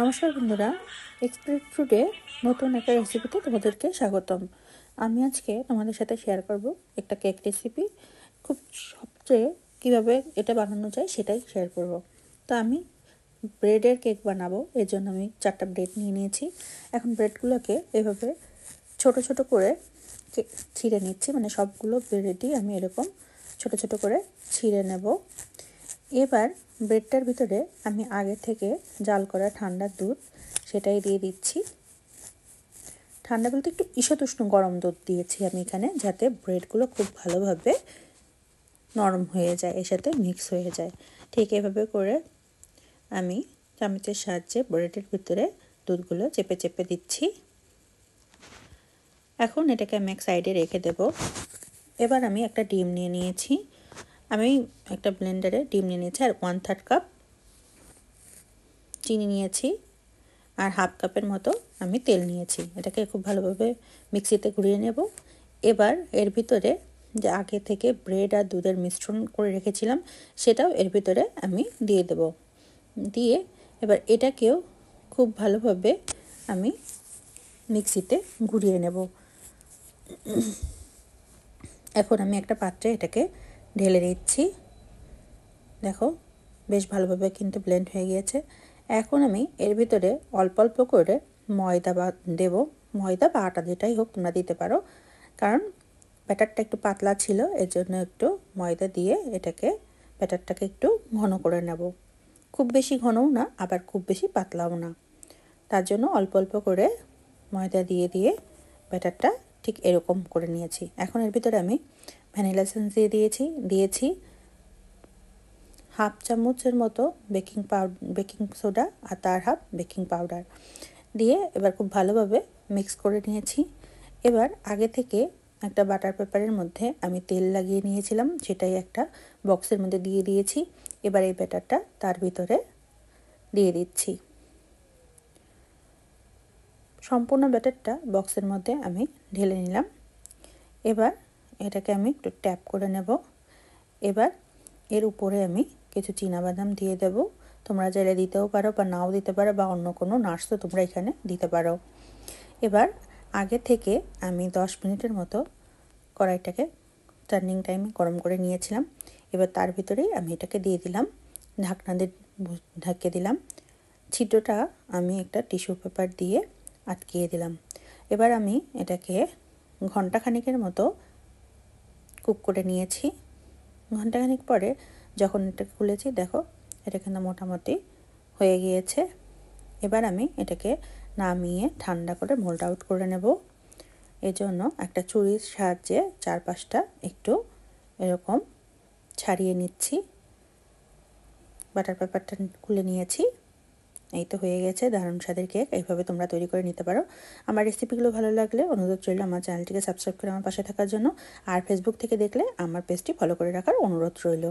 নমস্কার বন্ধুরা, এক্সপ্রেস ফুডে নতুন একটা রেসিপিতে তোমাদেরকে স্বাগতম। আমি আজকে তোমাদের সাথে শেয়ার করব একটা কেক রেসিপি। খুব সবচেয়ে কীভাবে এটা বানানো যায় সেটাই শেয়ার করব। তো আমি ব্রেডের কেক বানাবো, এর জন্য আমি 4টা ব্রেড নিয়ে নিয়েছি। এখন ব্রেডগুলোকে এভাবে ছোট ছোট করে ছিঁড়ে নিচ্ছি, মানে সবগুলো ব্রেডই আমি এরকম ছোট ছোট করে ছিঁড়ে নেব। এবার ব্রেডটার ভিতরে আমি আগে থেকে জাল করা ঠান্ডা দুধ সেটাই দিয়ে দিচ্ছি। ঠান্ডা বলতে একটু ঈষদুষ্ণ গরম দুধ দিয়েছি আমি এখানে, যাতে ব্রেডগুলো খুব ভালোভাবে নরম হয়ে যায়, এর সাথে মিক্স হয়ে যায়। ঠিক এভাবে করে আমি চামচের সাহায্যে ব্রেডের ভিতরে দুধগুলো চেপে চেপে দিচ্ছি। এখন এটাকে আমি এক সাইডে রেখে দেব। এবার আমি একটা ডিম নিয়ে নিয়েছি। আমি একটা ব্লেন্ডারে ডিম নিয়ে নিয়েছি, আর 1/3 কাপ চিনি নিয়েছি, আর হাফ কাপের মতো আমি তেল নিয়েছি। এটাকে খুব ভালোভাবে মিক্সিতে ঘুরিয়ে নেব। এবার এর ভিতরে যে আগে থেকে ব্রেড আর দুধের মিশ্রণ করে রেখেছিলাম সেটাও এর ভিতরে আমি দিয়ে দেব। দিয়ে এবার এটাকেও খুব ভালোভাবে আমি মিক্সিতে ঘুরিয়ে নেব। এখন আমি একটা পাত্রে এটাকে ঢেলে দিচ্ছি। দেখো বেশ ভালোভাবে কিন্তু ব্লেন্ড হয়ে গিয়েছে। এখন আমি এর ভিতরে অল্প অল্প করে ময়দা দেব, ময়দা বা আটা যেটাই হোক তোমরা দিতে পারো, কারণ ব্যাটারটা একটু পাতলা ছিল, এর জন্য একটু ময়দা দিয়ে এটাকে ব্যাটারটাকে একটু ঘন করে নেব। খুব বেশি ঘনও না, আবার খুব বেশি পাতলাও না, তার জন্য অল্প অল্প করে ময়দা দিয়ে দিয়ে ব্যাটারটা ঠিক এরকম করে নিয়েছি। এখন এর ভিতরে আমি ভ্যানিলা এসেন্স দিয়েছি হাফ চামচের মতো বেকিং সোডা, আর তার হাফ বেকিং পাউডার দিয়ে এবার খুব ভালোভাবে মিক্স করে নিয়েছি। এবার আগে থেকে একটা বাটার পেপারের মধ্যে আমি তেল লাগিয়ে নিয়েছিলাম, সেটাই একটা বক্সের মধ্যে দিয়ে দিয়েছি। এবার এই ব্যাটারটা তার ভিতরে দিয়ে দিচ্ছি। সম্পূর্ণ ব্যাটারটা বক্সের মধ্যে আমি ঢেলে নিলাম। এবার এটাকে আমি একটু ট্যাপ করে নেব। এবার এর উপরে আমি কিছু চীনাবাদাম দিয়ে দেব। তোমরা চাইলে দিতেও পারো বা নাও দিতে পারো, বা অন্য কোনো নাটসও তোমরা এখানে দিতে পারো। এবার আগে থেকে আমি 10 মিনিটের মতো কড়াইটাকে টার্নিং টাইমে গরম করে নিয়েছিলাম। এবার তার ভিতরেই আমি এটাকে দিয়ে দিলাম, ঢাকনা দিয়ে ঢেকে দিলাম। ছিদ্রটা আমি একটা টিস্যু পেপার দিয়ে আটকিয়ে দিলাম। এবার আমি এটাকে ঘন্টাখানিকের মতো কুক করে নিয়েছি। ঘন্টাখানিক পরে যখন এটা খুলেছি, দেখো এটা কিন্তু মোটামুটি হয়ে গিয়েছে। এবার আমি এটাকে নামিয়ে ঠান্ডা করে মোল্ড আউট করে নেব। এজন্য একটা ছুরির সাহায্যে চারপাশটা একটু এরকম ছাড়িয়ে নিচ্ছি। বাটার পেপারটা খুলে নিয়েছি। এই তো হয়ে গেছে দারুণ স্বাদের কেক। এইভাবে তোমরা তৈরি করে নিতে পারো। আমার রেসিপিগুলো ভালো লাগলে অনুরোধ রইল আমার চ্যানেলটিকে সাবস্ক্রাইব করে আমার পাশে থাকার জন্য, আর ফেসবুক থেকে দেখলে আমার পেজটি ফলো করে রাখার অনুরোধ রইল।